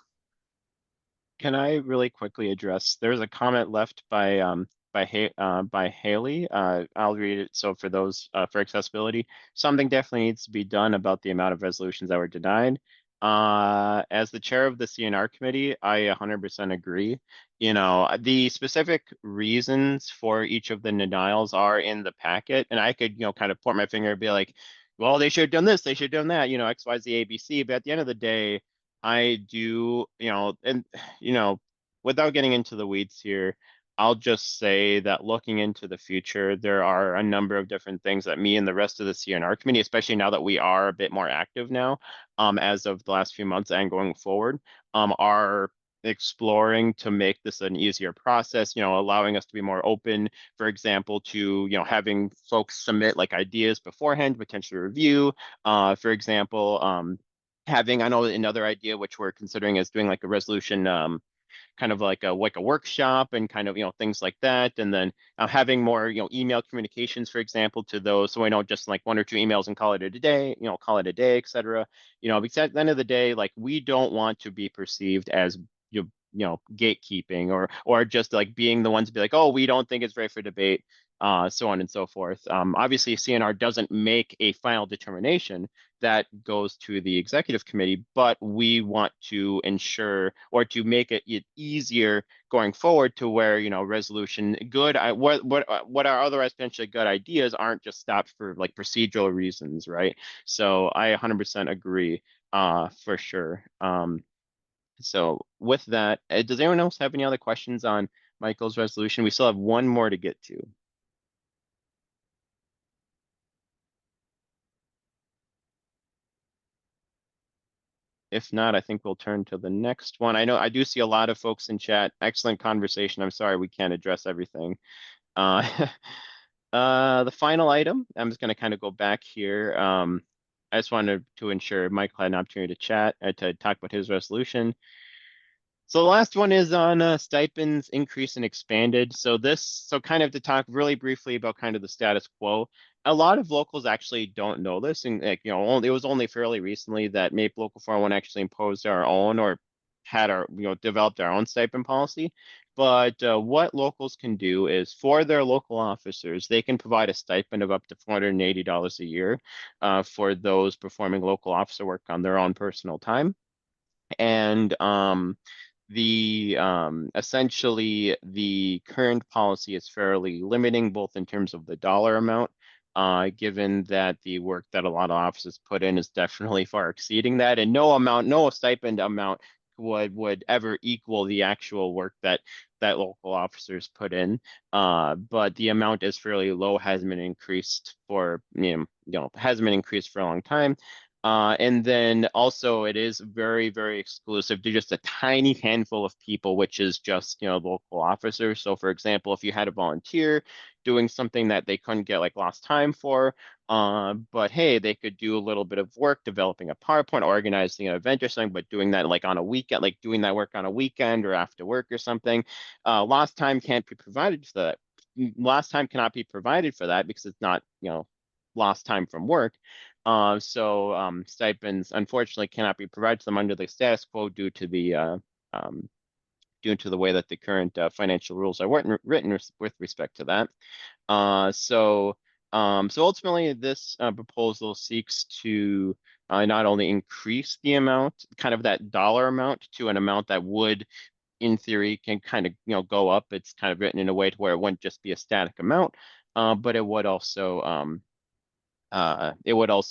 Can I really quickly address, there's a comment left by Haley. I'll read it. So for those for accessibility, something definitely needs to be done about the amount of resolutions that were denied. As the chair of the CNR committee, I 100% agree. You know, the specific reasons for each of the denials are in the packet, and I could, you know, kind of point my finger and be like, well, they should have done this, they should have done that, you know, X, Y, Z, A, B, C. But at the end of the day, I do, you know, and you know, without getting into the weeds here, I'll just say that looking into the future, there are a number of different things that me and the rest of the CNR committee, especially now that we are a bit more active now, as of the last few months and going forward, are exploring to make this an easier process, you know, allowing us to be more open, for example, to, you know, having folks submit like ideas beforehand, potentially review, for example, having, I know another idea which we're considering is doing like a resolution, kind of like a workshop and kind of, you know, things like that. And then having more, you know, email communications, for example, to those. So we don't just like 1 or 2 emails and call it a day, you know, call it a day, et cetera. You know, because at the end of the day, like we don't want to be perceived as, you know, gatekeeping or just like being the ones to be like, oh, we don't think it's ready for debate, so on and so forth. Obviously, CNR doesn't make a final determination that goes to the executive committee, but we want to ensure or to make it easier going forward to where, you know, resolution good, what are otherwise potentially good ideas aren't just stopped for like procedural reasons, right? So I 100% agree, for sure. So with that, does anyone else have any other questions on Michael's resolution? We still have one more to get to. If not, I think we'll turn to the next one. I know I do see a lot of folks in chat. Excellent conversation. I'm sorry we can't address everything. The final item, I'm just going to kind of go back here. I just wanted to ensure Michael had an opportunity to chat, to talk about his resolution. So the last one is on stipends increase and expanded. So kind of to talk really briefly about kind of the status quo. A lot of locals actually don't know this, and like, you know, it was only fairly recently that MAPE Local 401 actually imposed our own or had our, you know, developed our own stipend policy. But what locals can do is for their local officers, they can provide a stipend of up to $480 a year for those performing local officer work on their own personal time. And essentially the current policy is fairly limiting both in terms of the dollar amount, given that the work that a lot of offices put in is definitely far exceeding that, and no stipend amount would ever equal the actual work that local officers put in. But the amount is fairly low, hasn't been increased for, hasn't been increased for a long time. And then also it is very, very exclusive to just a tiny handful of people, which is just, you know, local officers. So for example, if you had a volunteer doing something that they couldn't get like lost time for, but hey, they could do a little bit of work developing a PowerPoint, organizing an event or something, but doing that like on a weekend, like doing that work on a weekend or after work or something, lost time can't be provided for that. Lost time cannot be provided for that because it's not, you know, lost time from work. So stipends unfortunately cannot be provided to them under the status quo due to the way that the current financial rules are written with respect to that. So ultimately this proposal seeks to not only increase the amount, kind of that dollar amount, to an amount that would, in theory, can kind of, you know, go up. It's kind of written in a way to where it wouldn't just be a static amount, but it would also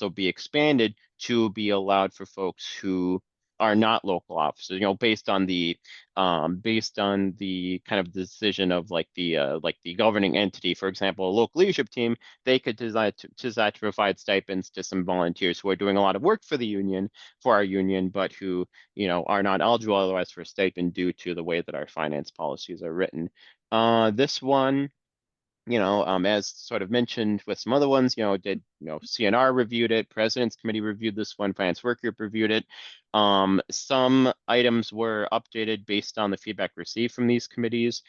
be expanded to be allowed for folks who are not local officers, you know, based on the kind of decision of like the governing entity. For example, a local leadership team, they could decide to provide stipends to some volunteers who are doing a lot of work for the union, for our union, but who, you know, are not eligible otherwise for a stipend due to the way that our finance policies are written. This one, you know, as sort of mentioned with some other ones, you know, CNR reviewed it, President's Committee reviewed this one, Finance Work Group reviewed it. Some items were updated based on the feedback received from these committees.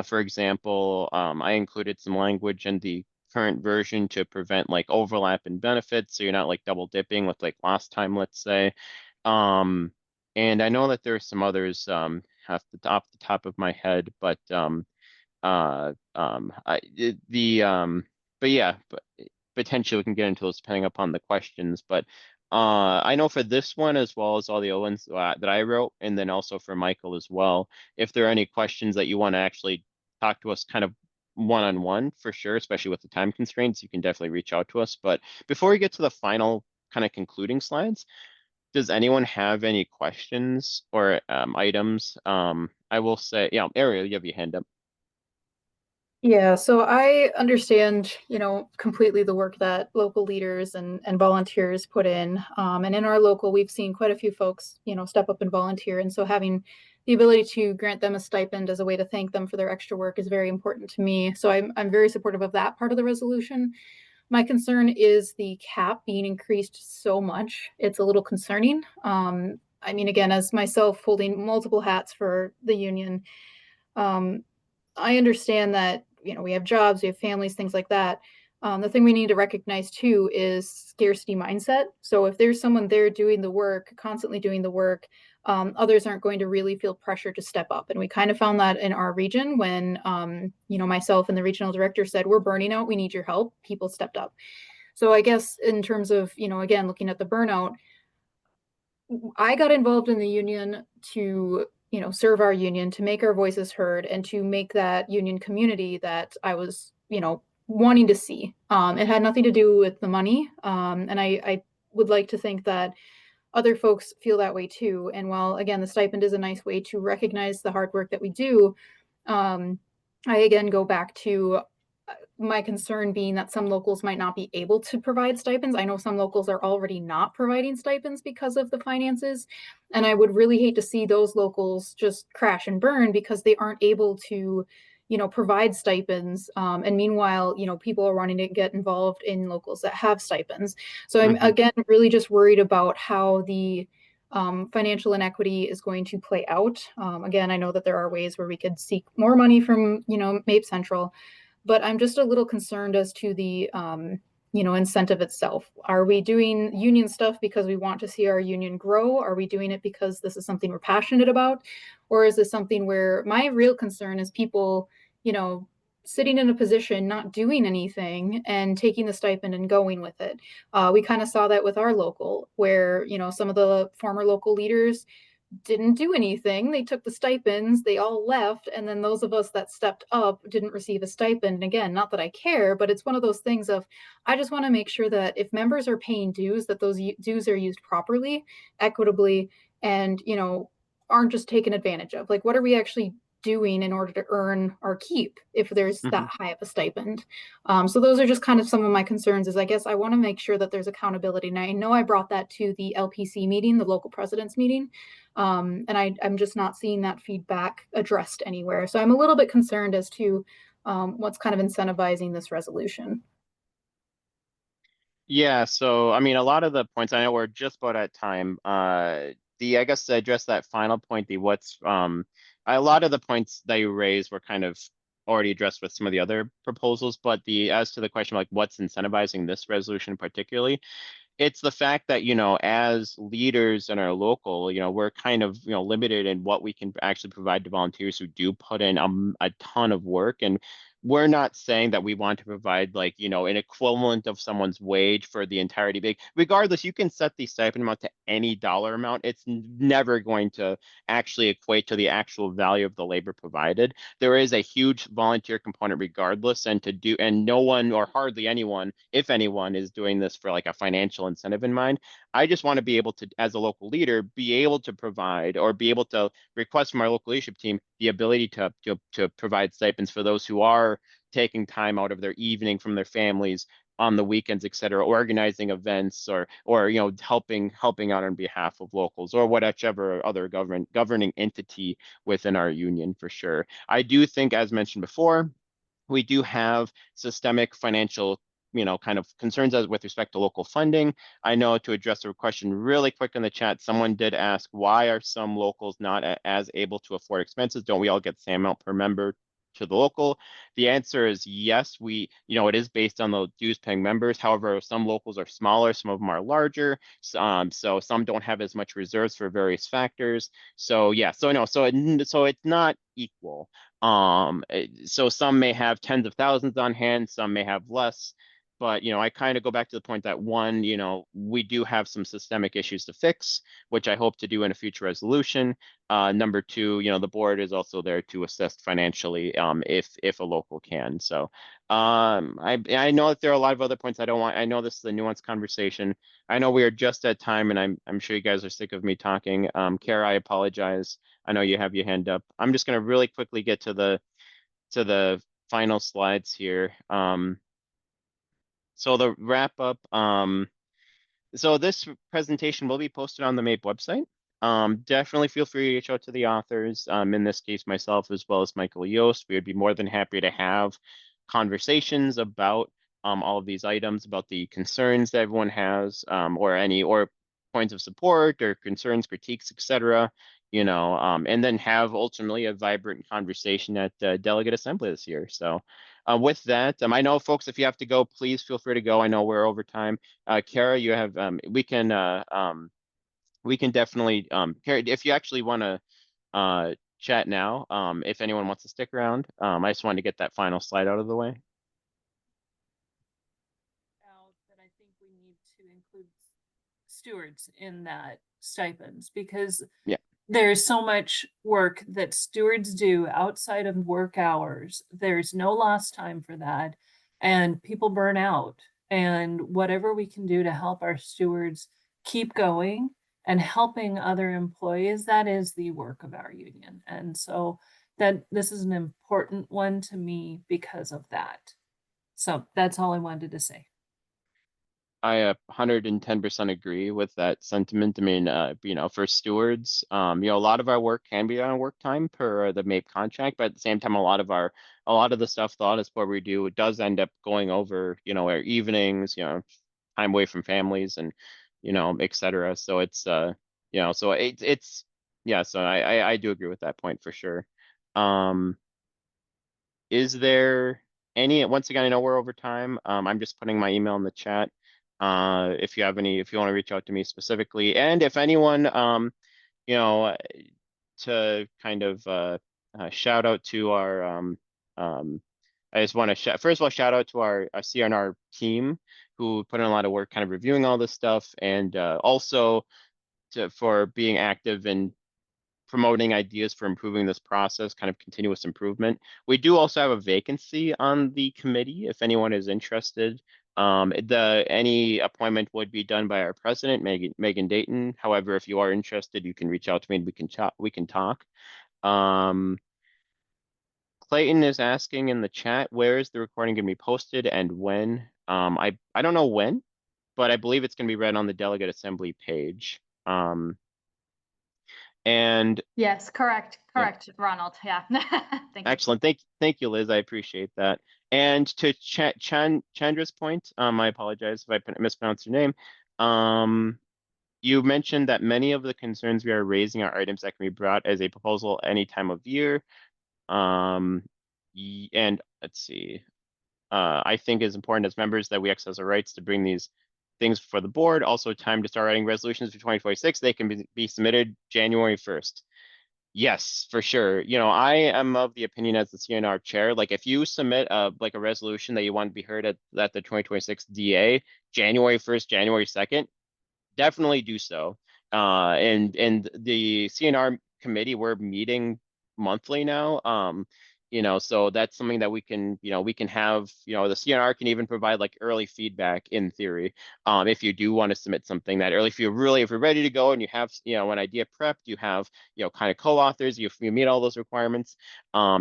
For example, I included some language in the current version to prevent like overlap in benefits, so you're not like double dipping with like last time, let's say. And I know that there are some others off the top of my head, but but yeah, but potentially we can get into those depending upon the questions. But I know for this one, as well as all the other ones that I wrote, and then also for Michael as well, if there are any questions that you want to actually talk to us kind of one-on-one, for sure, especially with the time constraints, you can definitely reach out to us. But before we get to the final kind of concluding slides, does anyone have any questions or items? I will say, yeah, Ariel, you have your hand up. Yeah, so I understand, you know, completely the work that local leaders and volunteers put in. And in our local, we've seen quite a few folks, you know, step up and volunteer. And so having the ability to grant them a stipend as a way to thank them for their extra work is very important to me. So I'm very supportive of that part of the resolution. My concern is the cap being increased so much. It's a little concerning. I mean, again, as myself holding multiple hats for the union, I understand that, you know, we have jobs, we have families, things like that. The thing we need to recognize too is scarcity mindset. So if there's someone there doing the work, constantly doing the work, others aren't going to really feel pressure to step up. And we kind of found that in our region when, you know, myself and the regional director said, we're burning out, we need your help. People stepped up. So I guess in terms of, you know, again, looking at the burnout, I got involved in the union to, you know, serve our union, to make our voices heard, and to make that union community that I was, you know, wanting to see. It had nothing to do with the money. And I would like to think that other folks feel that way too. And while, again, the stipend is a nice way to recognize the hard work that we do, I again go back to my concern being that some locals might not be able to provide stipends. I know some locals are already not providing stipends because of the finances. And I would really hate to see those locals just crash and burn because they aren't able to, you know, provide stipends. And meanwhile, you know, people are wanting to get involved in locals that have stipends. So I'm again really just worried about how the financial inequity is going to play out. Again, I know that there are ways where we could seek more money from, you know, MAPE Central, but I'm just a little concerned as to the, you know, incentive itself. Are we doing union stuff because we want to see our union grow? Are we doing it because this is something we're passionate about? Or is this something where my real concern is people, you know, sitting in a position, not doing anything and taking the stipend and going with it? We kind of saw that with our local, where, you know, some of the former local leaders didn't do anything. They took the stipends, they all left, and then those of us that stepped up didn't receive a stipend. And again, not that I care, but it's one of those things of, I just want to make sure that if members are paying dues, that those dues are used properly, equitably, and, you know, aren't just taken advantage of. Like, what are we actually doing in order to earn our keep if there's that high of a stipend? So those are just kind of some of my concerns. Is I guess I want to make sure that there's accountability. And I know I brought that to the LPC meeting, the local presidents meeting. And I'm just not seeing that feedback addressed anywhere. So I'm a little bit concerned as to what's kind of incentivizing this resolution. Yeah, so I mean, a lot of the points, I know we're just about at time. I guess to address that final point, a lot of the points that you raised were kind of already addressed with some of the other proposals, but as to the question like what's incentivizing this resolution particularly, it's the fact that, you know, as leaders in our local, you know, we're kind of, you know, limited in what we can actually provide to volunteers who do put in a ton of work. And we're not saying that we want to provide like, you know, an equivalent of someone's wage for the entirety big. Regardless, you can set the stipend amount to any dollar amount. It's never going to actually equate to the actual value of the labor provided. There is a huge volunteer component regardless, and no one or hardly anyone, if anyone, is doing this for like a financial incentive in mind. I just want to be able to, as a local leader, be able to provide or be able to request from our local leadership team the ability to provide stipends for those who are taking time out of their evening from their families on the weekends, et cetera, organizing events or you know, helping out on behalf of locals or whatever other governing entity within our union for sure. I do think, as mentioned before, we do have systemic financial, you know, kind of concerns as with respect to local funding. I know, to address a question really quick in the chat, someone did ask, why are some locals not as able to afford expenses? Don't we all get the same amount per member to the local? The answer is yes. You know, it is based on the dues paying members. However, some locals are smaller, some of them are larger. So some don't have as much reserves for various factors. So yeah, so no, so it's not equal. So some may have tens of thousands on hand, some may have less. But, you know, I kind of go back to the point that one, you know, we do have some systemic issues to fix, which I hope to do in a future resolution. Number two, you know, the board is also there to assist financially if a local can. So I know that there are a lot of other points I know this is a nuanced conversation. I know we are just at time, and I'm sure you guys are sick of me talking. Kara, I apologize. I know you have your hand up. I'm just going to really quickly get to the final slides here. So the wrap up, so this presentation will be posted on the MAPE website. Definitely feel free to reach out to the authors, in this case, myself, as well as Michael Yost. We would be more than happy to have conversations about all of these items, about the concerns that everyone has, or points of support or concerns, critiques, etc. You know, and then have ultimately a vibrant conversation at Delegate Assembly this year. So with that, I know, folks, if you have to go, please feel free to go. I know we're over time. Kara, you have we can definitely Kara, if you actually want to chat now, if anyone wants to stick around. I just wanted to get that final slide out of the way. Out that I think we need to include stewards in that stipends, because Yeah. there's so much work that stewards do outside of work hours. There's no lost time for that, and people burn out. And whatever we can do to help our stewards keep going and helping other employees, that is the work of our union. And so that this is an important one to me because of that. So that's all I wanted to say. I 110% agree with that sentiment. I mean, you know, for stewards, you know, a lot of our work can be on work time per the MAPE contract, but at the same time, a lot of the stuff the audit board we do, it does end up going over, you know, our evenings, you know, time away from families and, you know, et cetera. So it's, you know, so it's, yeah, so I do agree with that point for sure. Is there once again, I know we're over time. I'm just putting my email in the chat. If you want to reach out to me specifically, and if anyone, you know, to kind of shout out to our, I just want to first of all, shout out to our CNR team who put in a lot of work kind of reviewing all this stuff, and also for being active in promoting ideas for improving this process, kind of continuous improvement. We do also have a vacancy on the committee if anyone is interested. Any appointment would be done by our president, Megan Dayton. However, if you are interested, you can reach out to me and we can talk. Clayton is asking in the chat, where is the recording going to be posted and when? I don't know when, but I believe it's going to be read on the Delegate Assembly page. And yes, correct, Ronald. Yeah. Thank you. excellent. Thank you, Liz. I appreciate that. And to Chandra's point, I apologize if I mispronounced your name. You mentioned that many of the concerns we are raising are items that can be brought as a proposal any time of year. And let's see. I think it's important as members that we exercise our rights to bring these things for the board. Also, time to start writing resolutions for 2026. They can be submitted January 1st. Yes, for sure. You know, I am of the opinion as the CNR chair, like if you submit like a resolution that you want to be heard at the 2026 DA, January 1st, January 2nd, definitely do so. And the CNR committee, we're meeting monthly now. You know, so that's something that we can, you know, we can have, you know, the CNR can even provide like early feedback in theory. If you do want to submit something that early, if you're ready to go and you have, you know, an idea prepped, you have, you know, kind of co-authors, you meet all those requirements,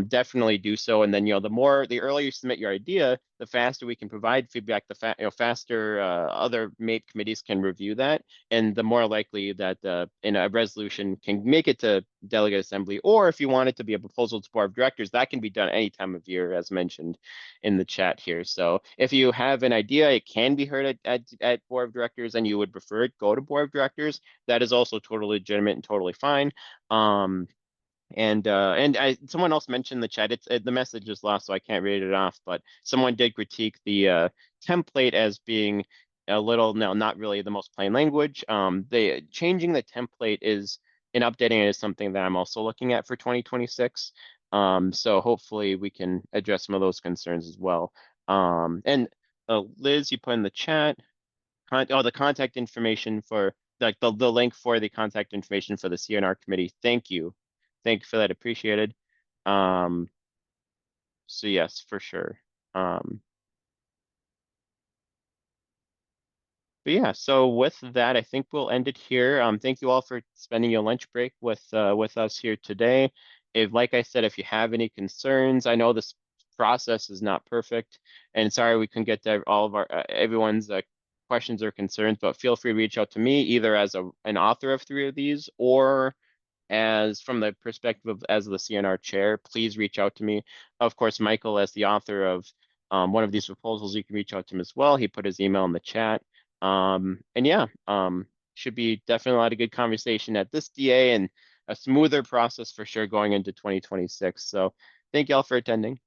definitely do so. And then, you know, the earlier you submit your idea, the faster we can provide feedback, you know, faster other MAPE committees can review that, and the more likely that in a resolution can make it to delegate assembly. Or if you want it to be a proposal to board of directors, that can be done any time of year, as mentioned in the chat here. So if you have an idea, it can be heard at board of directors, and you would prefer it go to board of directors. That is also totally legitimate and totally fine. Someone else mentioned in the chat, the message is lost, so I can't read it off, but someone did critique the template as being a little, no, not really the most plain language. Changing the template is, and updating it is something that I'm also looking at for 2026. So hopefully we can address some of those concerns as well. Liz, you put in the chat, the contact information for, like the link for the contact information for the CNR committee. Thank you. Thank you for that. Appreciated. So yes, for sure. But yeah, so with that, I think we'll end it here. Thank you all for spending your lunch break with us here today. If, like I said, if you have any concerns, I know this process is not perfect, and sorry we couldn't get to all of our everyone's questions or concerns, but feel free to reach out to me either as an author of 3 of these, or as from the perspective of as the CNR chair. Please reach out to me. Of course, Michael, as the author of one of these proposals, you can reach out to him as well. He put his email in the chat. And yeah, should be definitely a lot of good conversation at this DA, and a smoother process for sure going into 2026. So thank you all for attending.